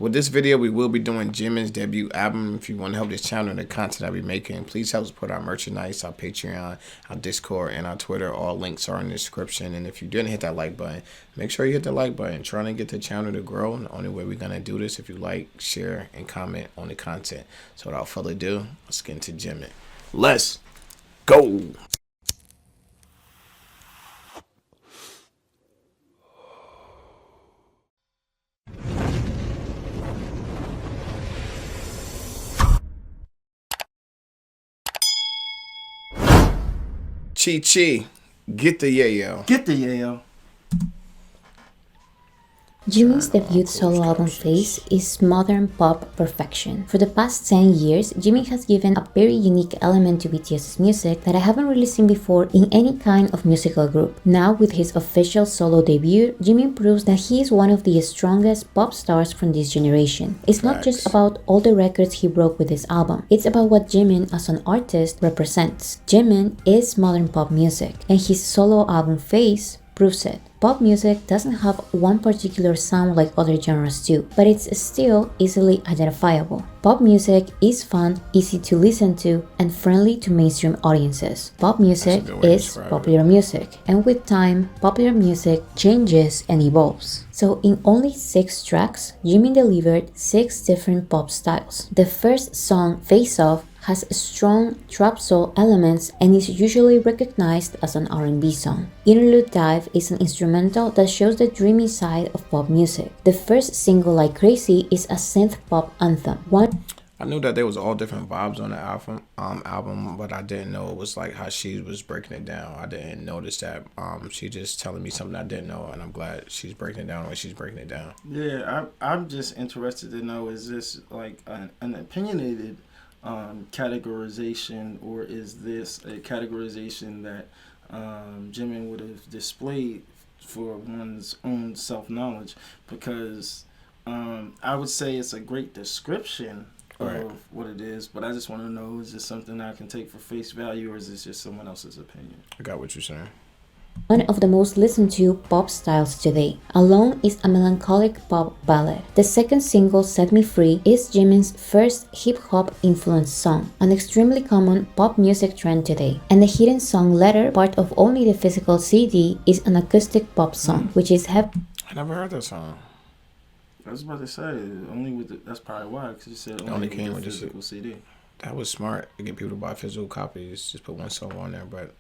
With this video, we will be doing Jimin's debut album. If you want to help this channel and the content I'll be making, please help support our merchandise, our Patreon, our Discord, and our Twitter. All links are in the description. And if you didn't hit that like button, make sure you hit the like button. Trying to get the channel to grow. And the only way we're going to do this if you like, share, and comment on the content. So without further ado, let's get into Jimin. Let's go. Chi, get the yayo. Get the yayo. Jimin's debut solo album Face is modern pop perfection. For the past 10 years, Jimin has given a very unique element to BTS's music that I haven't really seen before in any kind of musical group. Now, with his official solo debut, Jimin proves that he is one of the strongest pop stars from this generation. It's not just about all the records he broke with this album, it's about what Jimin as an artist represents. Jimin is modern pop music, and his solo album Face proves it. Pop music doesn't have one particular sound like other genres do, but it's still easily identifiable. Pop music is fun, easy to listen to, and friendly to mainstream audiences. Pop music is popular music, and with time, popular music changes and evolves. So in only 6 tracks, Jimin delivered 6 different pop styles. The first song, Face Off, has strong trap soul elements and is usually recognized as an R&B song. Interlude Dive is an instrumental that shows the dreamy side of pop music. The first single, Like Crazy, is a synth pop anthem. I knew that there was all different vibes on the album, but I didn't know it was like how she was breaking it down. I didn't notice that. She just telling me something I didn't know, and I'm glad she's breaking it down the way she's breaking it down. Yeah, I'm just interested to know, is this like an opinionated categorization, or is this a categorization that Jimin would have displayed for one's own self-knowledge? Because I would say it's a great description of what it is, but I just want to know, is this something I can take for face value, or is this just someone else's opinion? I got what you're saying. One of the most listened to pop styles today. Alone is a melancholic pop ballad. The second single, Set Me Free, is Jimin's first hip-hop influenced song, an extremely common pop music trend today. And the hidden song Letter, part of only the physical CD, is an acoustic pop song, which is I never heard that song. I was about to say, only with that's probably why, because you said only came with the physical CD. That was smart to get people to buy physical copies. Just put one song on there, but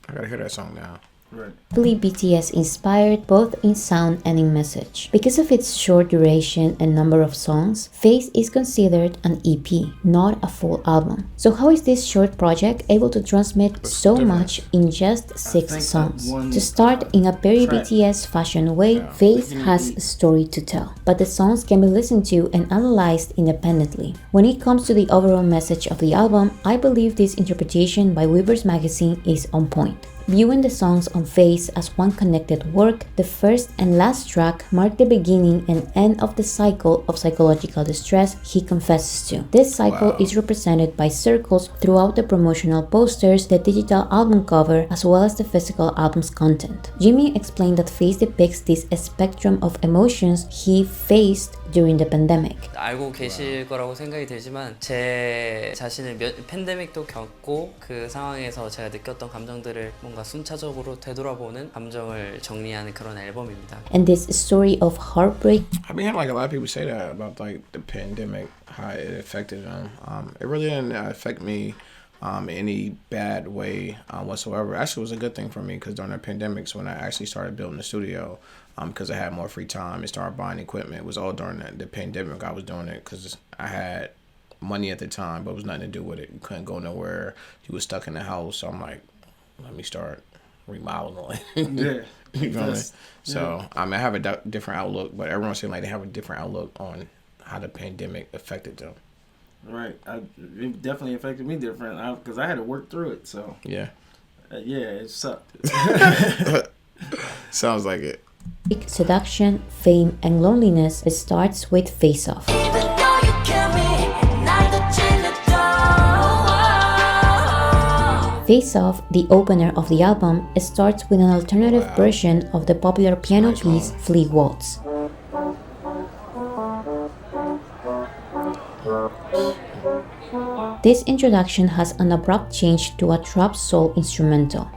I gotta hear that song now. Right. BTS inspired both in sound and in message. Because of its short duration and number of songs, Face is considered an EP, not a full album. So how is this short project able to transmit so much in just 6 songs? To start, in a very BTS fashion way, Face has a story to tell, but the songs can be listened to and analyzed independently. When it comes to the overall message of the album, I believe this interpretation by Weverse magazine is on point. Viewing the songs on Face as one connected work, the first and last track mark the beginning and end of the cycle of psychological distress he confesses to. This cycle is represented by circles throughout the promotional posters, the digital album cover, as well as the physical album's content. Jimin explained that Face depicts this spectrum of emotions he faced during the pandemic. 알고 계실 거라고 생각이 들지만 제 자신을 팬데믹도 겪고 그 상황에서 제가 느꼈던 감정들을 뭔가 순차적으로 되돌아보는 감정을 정리하는 그런 앨범입니다. And this story of heartbreak. I've been hearing like a lot of people say that about like the pandemic, how it affected them. It really didn't affect me in any bad way whatsoever. Actually, it was a good thing for me because during the pandemic, so when I actually started building the studio, because I had more free time and started buying equipment. It was all during the pandemic I was doing it because I had money at the time, but it was nothing to do with it. You couldn't go nowhere. You was stuck in the house. So I'm like, let me start remodeling. Yeah. You feel me? So I have a different outlook, but everyone's saying like they have a different outlook on how the pandemic affected them. Right. It definitely affected me different because I had to work through it. So yeah. Yeah, it sucked. Sounds like it. Seduction, fame, and loneliness, it starts with Face Off. Face Off, the opener of the album, starts with an alternative version of the popular piano piece Fleet Waltz. This introduction has an abrupt change to a trap soul instrumental.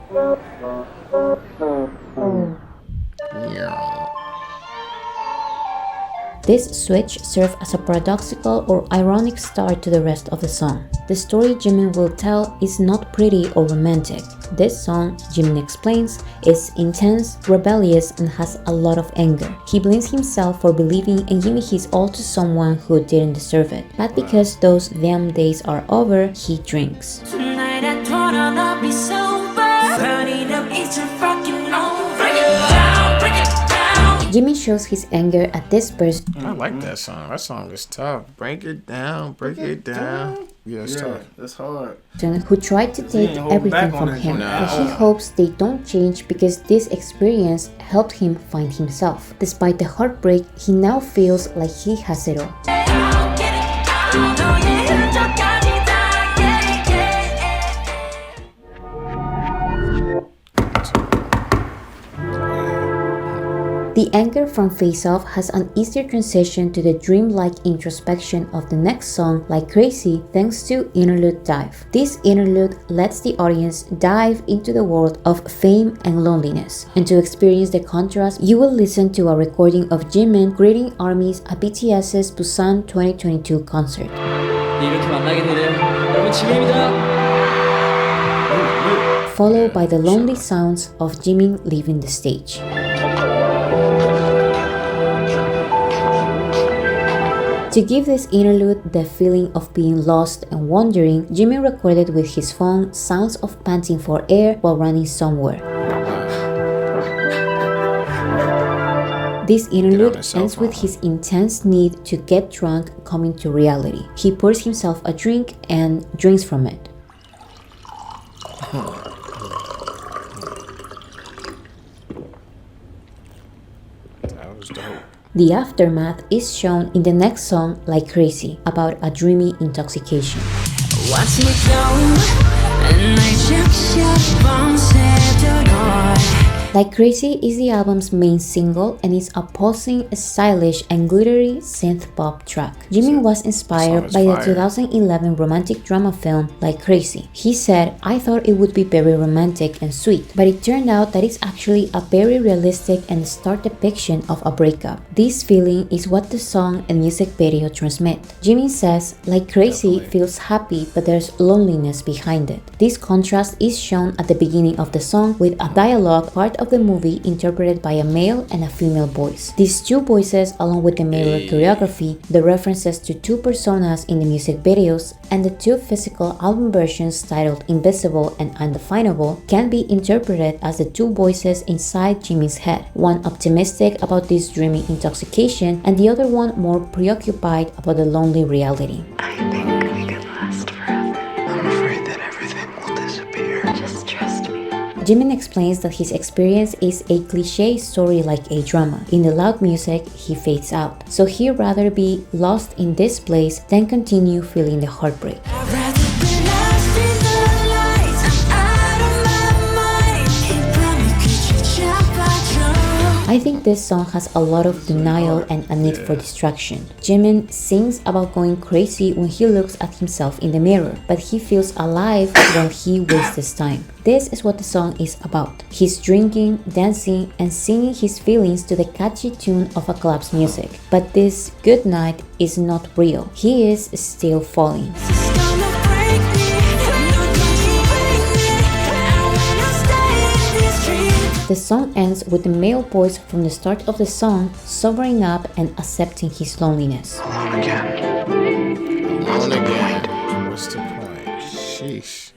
Yeah. This switch serves as a paradoxical or ironic start to the rest of the song. The story Jimin will tell is not pretty or romantic. This song, Jimin explains, is intense, rebellious, and has a lot of anger. He blames himself for believing and giving his all to someone who didn't deserve it. But because those damn days are over, he drinks. Tonight I thought I'll be sober. Burn it up, it's your fucking own. Break it down, break it down. Jimin shows his anger at this verse. I like that song. That song is tough. Break it down, break it down. Yeah, it's tough. That's hard. Who tried to take ain't holding everything back on from it. him, Nah. but he hopes they don't change because this experience helped him find himself. Despite the heartbreak, he now feels like he has it all. Get it down, 너의 흔적까지 다 get it, get it. The anger from Face Off has an easier transition to the dreamlike introspection of the next song, Like Crazy, thanks to Interlude Dive. This interlude lets the audience dive into the world of fame and loneliness. And to experience the contrast, you will listen to a recording of Jimin greeting armies at BTS's Busan 2022 concert. 이렇게 만나게 되네요. 여러분 지민입니다. Followed by the lonely sounds of Jimin leaving the stage. To give this interlude the feeling of being lost and wandering, Jimin recorded with his phone sounds of panting for air while running somewhere. This interlude ends with his intense need to get drunk coming to reality. He pours himself a drink and drinks from it. That was dope. The aftermath is shown in the next song, Like Crazy, about a dreamy intoxication. Watch me go, and I just Like Crazy is the album's main single and is a pulsing, stylish, and glittery synth-pop track. Jimin was inspired by the 2011 romantic drama film Like Crazy. He said, "I thought it would be very romantic and sweet, but it turned out that it's actually a very realistic and stark depiction of a breakup. This feeling is what the song and music video transmit." Jimin says, "Like Crazy feels happy, but there's loneliness behind it." This contrast is shown at the beginning of the song with a dialogue part of the movie interpreted by a male and a female voice. These two voices, along with the mirror choreography, the references to two personas in the music videos, and the two physical album versions titled Invisible and Undefinable, can be interpreted as the two voices inside Jimin's head, one optimistic about this dreamy intoxication and the other one more preoccupied about the lonely reality. I think we could last forever. I'm afraid that everything will disappear. Just trust me. Jimin explains that his experience is a cliché story like a drama. In the loud music, he fades out. So he'd rather be lost in this place than continue feeling the heartbreak. I'd rather be lost in the lights. I'm out of my mind. I think this song has a lot of denial and a need for distraction. Jimin sings about going crazy when he looks at himself in the mirror, but he feels alive when he wastes his time. This is what the song is about. He's drinking, dancing, and singing his feelings to the catchy tune of a club's music. But this good night is not real. He is still falling. The song ends with the male voice from the start of the song sobering up and accepting his loneliness. Alone again. What's the point? Sheesh.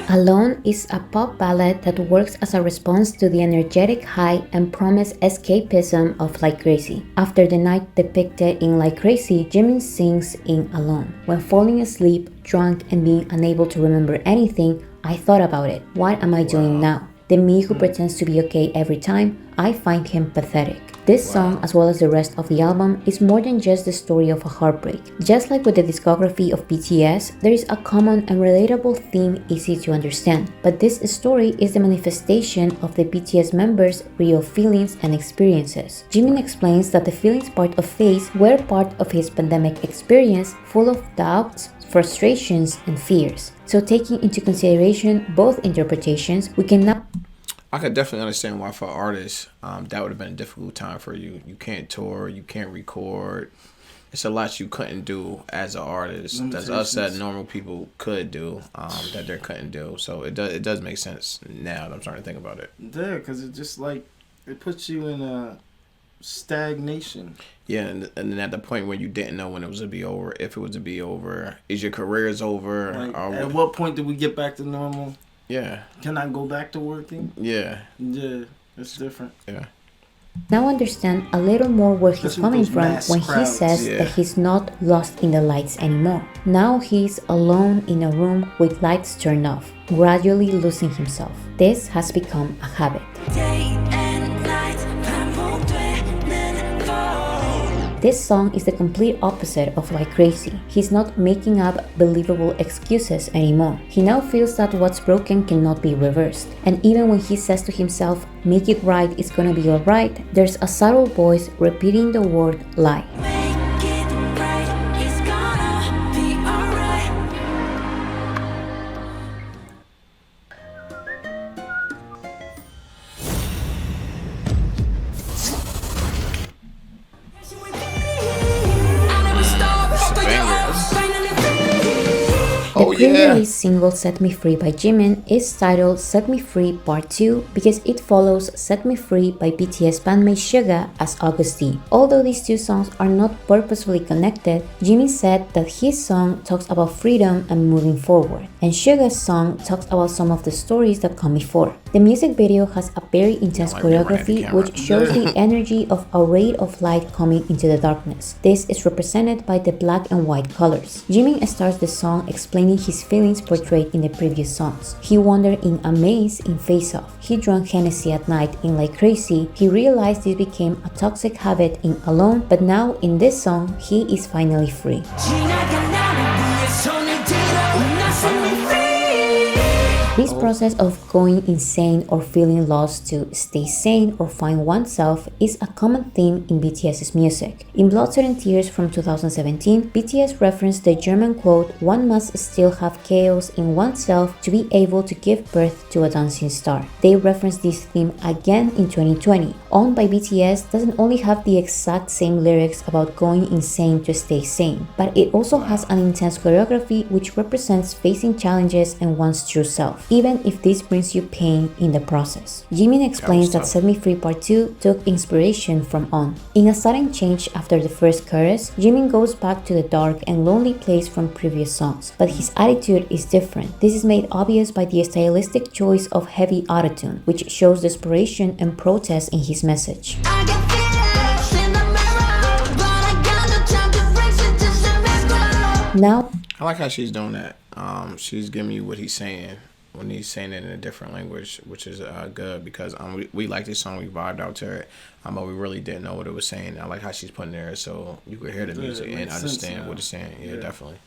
Alone is a pop ballad that works as a response to the energetic high and promised escapism of Like Crazy. After the night depicted in Like Crazy, Jimin sings in Alone. When falling asleep, drunk, and being unable to remember anything, I thought about it. What am I doing now? The me who pretends to be okay every time? I find him pathetic. This song, as well as the rest of the album, is more than just the story of a heartbreak. Just like with the discography of BTS, there is a common and relatable theme easy to understand, but this story is the manifestation of the BTS members' real feelings and experiences. Jimin explains that the feelings part of Phase were part of his pandemic experience, full of doubts, frustrations, and fears. So taking into consideration both interpretations, we can now I could definitely understand why for artists, that would have been a difficult time for you. You can't tour, you can't record. It's a lot you couldn't do as an artist. That's us that normal people could do, that they couldn't do. So it does make sense now that I'm starting to think about it. Yeah, because it just like, it puts you in a stagnation. Yeah, and then at the point where you didn't know when it was to be over, if it was to be over, is your career's over? Like, or at what point do we get back to normal? Yeah. Can I go back to working? Yeah. Yeah, it's different. Yeah. now understand a little more where he's Especially coming with those from mass when he crowds. says Yeah. that he's not lost in the lights anymore. Now he's alone in a room with lights turned off, gradually losing himself. This has become a habit. Day and night 반복되는 fall. This song is the complete opposite of Like Crazy. He's not making up believable excuses anymore. He now feels that what's broken cannot be reversed. And even when he says to himself, make it right, it's gonna be alright, there's a subtle voice repeating the word lie. Make it right, it's gonna be alright. I never stop, open your eyes, finally free. The Oh, yeah. pre-release single Set Me Free by Jimin is titled Set Me Free Part 2 because it follows Set Me Free by BTS bandmate Suga as August D. Although these two songs are not purposefully connected, Jimin said that his song talks about freedom and moving forward, and Suga's song talks about some of the stories that come before. The music video has a very intense like me running the choreography camera. which shows the energy of a ray of light coming into the darkness. This is represented by the black and white colors. Jimin starts the song explaining his feelings portrayed in the previous songs. He wandered in a maze in Face Off. He drank Hennessy at night in Like Crazy. He realized this became a toxic habit in Alone, but now in this song, he is finally free. 지나간 나를 위해 손을 들어 나선 me free. This process of going insane or feeling lost to stay sane or find oneself is a common theme in BTS's music. In Blood, Sweat and Tears from 2017, BTS referenced the German quote, "One must still have chaos in oneself to be able to give birth to a dancing star." They referenced this theme again in 2020. Owned by BTS doesn't only have the exact same lyrics about going insane to stay sane, but it also has an intense choreography which represents facing challenges and one's true self, even if this brings you pain in the process. Jimin explains that tough. Set Me Free Part 2 took inspiration from On. In a sudden change after the first chorus, Jimin goes back to the dark and lonely place from previous songs, but his attitude is different. This is made obvious by the stylistic choice of heavy autotune, which shows desperation and protest in his message. I can feel it in the mirror, but I got no time to fix it, just let me go. Now, I like how she's doing that. She's giving you what he's saying when he's saying it in a different language, which is good because we like this song, we vibed out to it, but we really didn't know what it was saying. I like how she's putting it there so you could hear the Yeah, music it and makes sense understand now. what it's saying. Yeah, Yeah. definitely.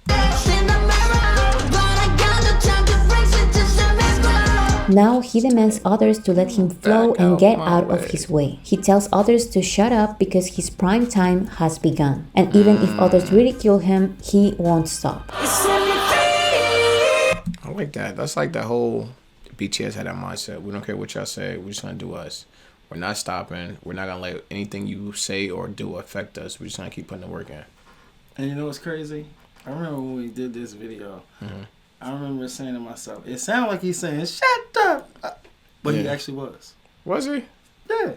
In the mirror, but I got no time to fix it, just let me go. Now he demands others to let him flow Back and out get my out of way. his way. He tells others to shut up because his prime time has begun. And even if others ridicule him, he won't stop. Set me free. I like that. That's like the whole BTS had that mindset. We don't care what y'all say. We're just gonna do us. We're not stopping. We're not gonna let anything you say or do affect us. We're just gonna keep putting the work in. And you know what's crazy? I remember when we did this video, Mhm. I remember saying to myself, it sounded like he's saying, shut up. But he Yeah. actually was. Was he? Yeah.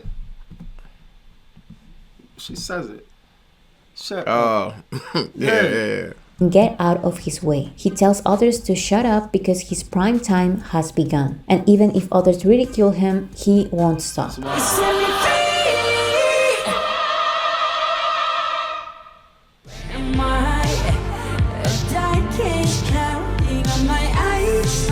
She says it. Shut up. Oh, yeah. And get out of his way. He tells others to shut up because his prime time has begun. And even if others ridicule him, he won't stop. Set me free. Am I a dark cage clouding on my eyes?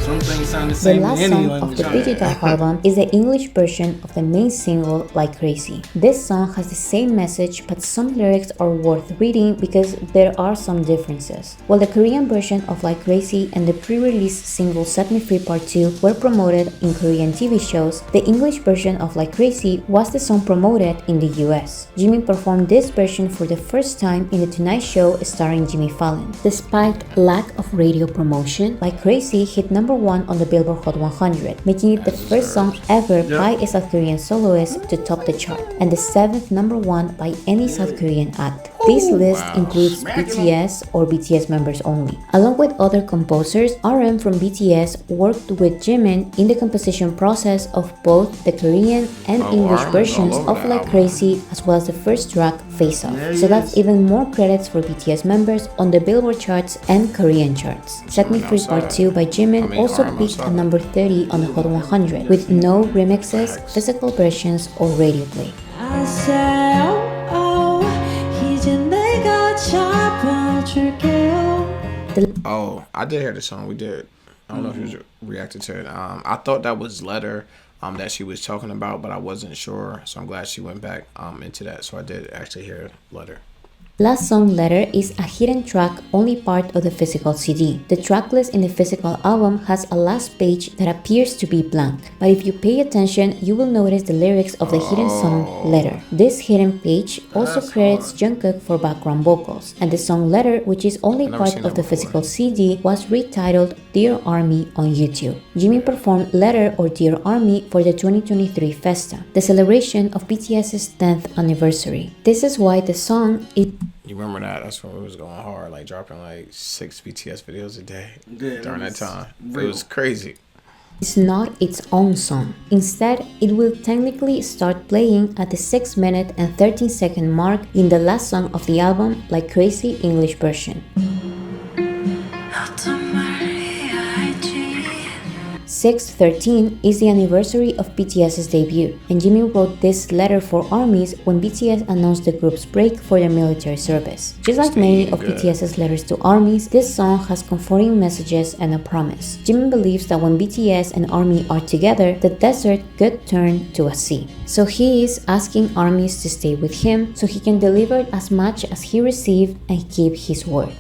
Some some things sound the The same in last any song of language. the digital album is the English version of the main single Like Crazy. This song has the same message, but some lyrics are worth reading because there are some differences. While the Korean version of Like Crazy and the pre-release single Set Me Free Part 2 were promoted in Korean TV shows, the English version of Like Crazy was the song promoted in the US. Jimin performed this version for the first time in The Tonight Show starring Jimmy Fallon. Despite lack of radio promotion, Like Crazy hit #1 on the Billboard Hot 100, making it the first song ever by a South Korean soloist to top the chart, and the 7th #1 by any South Korean act. This list includes BTS or BTS members only. Along with other composers, RM from BTS worked with Jimin in the composition process of both the Korean and English versions of Like Crazy, as well as the first track, Face Off. So that's even more credits for BTS members on the Billboard charts and Korean charts. Set Me Free Part 2 by Jimin also peaked at number 30 on the Hot 100, with no remixes, physical versions, or radio play. I say, oh, 이제 내가 잡아줄게요. Oh, I did hear the song. We did. I don't know if you reacted to it. I thought that was Letter that she was talking about, but I wasn't sure. So I'm glad she went back into that. So I did actually hear Letter. Last song, Letter, is a hidden track, only part of the physical CD. The tracklist in the physical album has a last page that appears to be blank, but if you pay attention, you will notice the lyrics of the hidden song, Letter. This hidden page also credits Jungkook for background vocals, and the song Letter, which is only part of the physical CD, was retitled Dear Army on YouTube. Jimin performed Letter or Dear Army for the 2023 Festa, the celebration of BTS's 10th anniversary. This is why the song You remember that? That's when we was going hard, like dropping like 6 BTS videos a day Yeah, during that time. real. It was crazy. is not its own song. Instead, it will technically start playing at the 6-minute and 13-second mark in the last song of the album, Like Crazy English version. 어떤 말이야 할지 6/13 is the anniversary of BTS's debut, and Jimin wrote this letter for ARMYs when BTS announced the group's break for their military service. Just like many of BTS's letters to ARMYs, this song has comforting messages and a promise. Jimin believes that when BTS and ARMY are together, the desert could turn to a sea. So he is asking ARMYs to stay with him so he can deliver as much as he received and keep his word.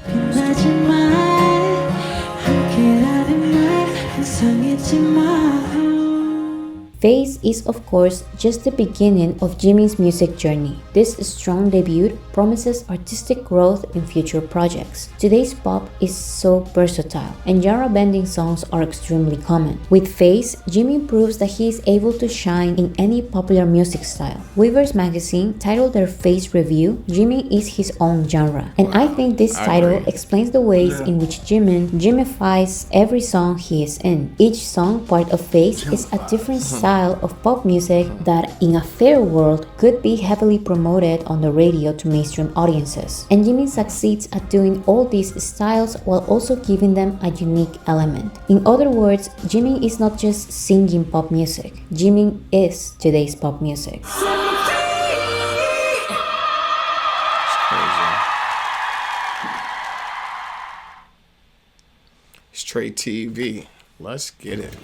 Phase is of course just the beginning of Jimin's music journey. This strong debut promises artistic growth in future projects. Today's pop is so versatile, and genre-bending songs are extremely common. With Phase, Jimin proves that he is able to shine in any popular music style. Weavers magazine titled their Phase review, Jimin is his own genre, and I think this title explains the ways in which Jimin Jimifies every song he is in. Each song part of Phase is a different style of pop music that, in a fair world, could be heavily promoted on the radio to mainstream audiences. And Jimin succeeds at doing all these styles while also giving them a unique element. In other words, Jimin is not just singing pop music. Jimin is today's pop music. Straight TV. Let's get it.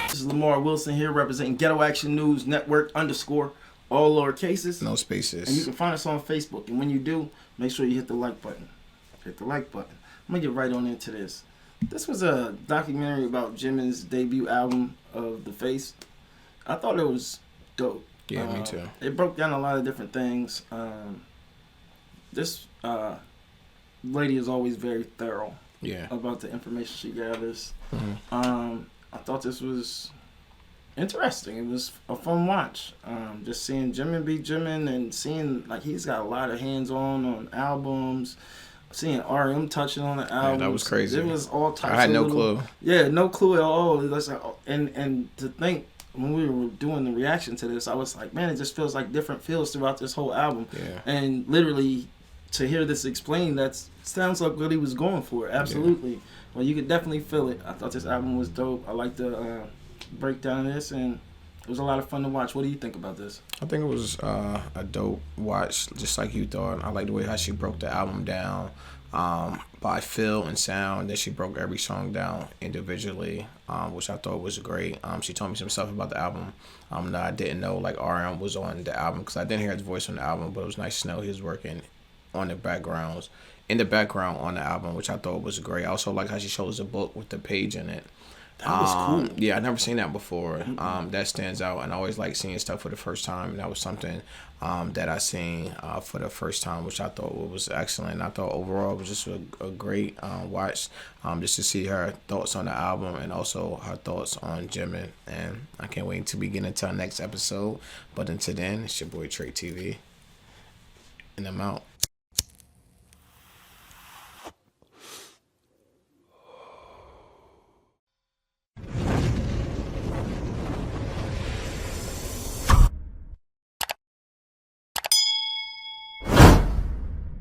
This is Lamar Wilson here representing Ghetto Action News Network _ all lower cases. No And you spaces. can find us on Facebook. And when you do, make sure you hit the like button. Hit the like button. I'm going to get right on into this. This was a documentary about Jimin's debut album of The Face. I thought it was dope. Yeah, me too. It broke down a lot of different things. This lady is always very thorough Yeah. about the information she gathers. Mhm. I thought this was interesting. It was a fun watch. Just seeing Jimin be Jimin and seeing like he's got a lot of hands-on albums. Seeing RM touching on the album. that was crazy. It was all types. I had of no little- clue. Yeah, no clue at all. It was like, and to think when we were doing the reaction to this, I was like, man, it just feels like different feels throughout this whole album. Yeah. And literally, to hear this explained, that sounds like what he was going for. Absolutely. Well, you could definitely feel it. I thought this album was dope. I like the breakdown of this, and It was a lot of fun to watch. What do you think about this? I think it was a dope watch, just like you thought. I like the way how she broke the album down by feel and sound. That she broke every song down individually, which I thought was great. She told me some stuff about the album that I didn't know, like RM was on the album, because I didn't hear his voice on the album, but it was nice to know he was working on the background on the album, which I thought was great. I also like how she shows the book with the page in it. That was cool. Yeah, I've never seen that before. That stands out, and I always like seeing stuff for the first time. And that was something that I seen for the first time, which I thought was excellent. I thought overall it was just a great watch, just to see her thoughts on the album and also her thoughts on Jimin. And I can't wait to begin until next episode. But until then, it's your boy TRE-TV, and I'm out.